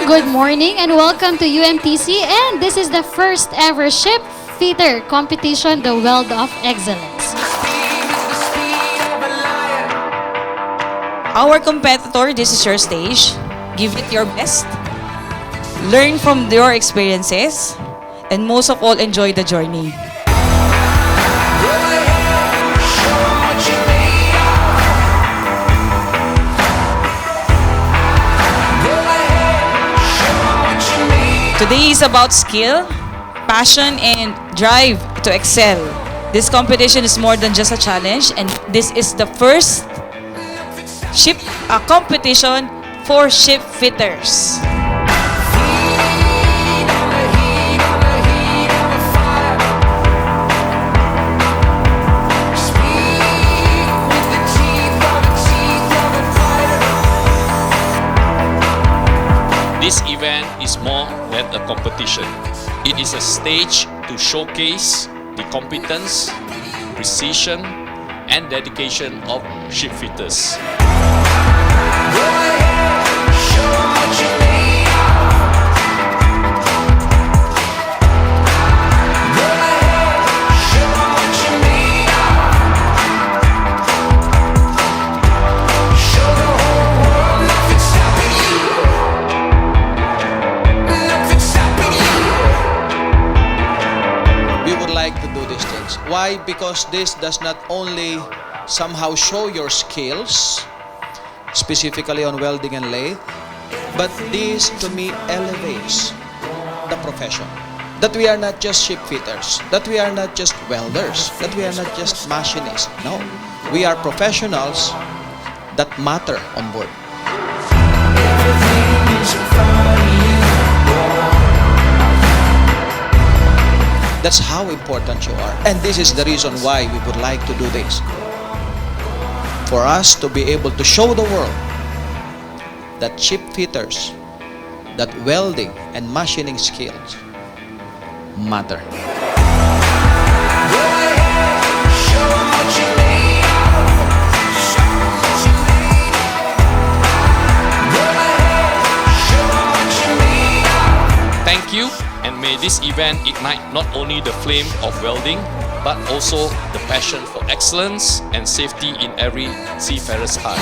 Good morning and welcome to UMTC, and this is the first ever ship fitter competition, the Weld of Excellence. Our competitor, this is your stage. Give it your best. Learn from your experiences. And most of all, enjoy the journey. Today is about skill, passion, and drive to excel. This competition is more than just a challenge, and this is the first ship competition for ship fitters. This event is more than a competition. It is a stage to showcase the competence, precision, and dedication of ship fitters. Why? Because this does not only somehow show your skills, specifically on welding and lathe, but this to me elevates the profession. That we are not just ship fitters, that we are not just welders, that we are not just machinists. No, we are professionals that matter on board. That's how important you are. And this is the reason why we would like to do this. For us to be able to show the world that ship fitters, that welding and machining skills matter. Thank you, and may this event ignite not only the flame of welding, but also the passion for excellence and safety in every seafarer's heart.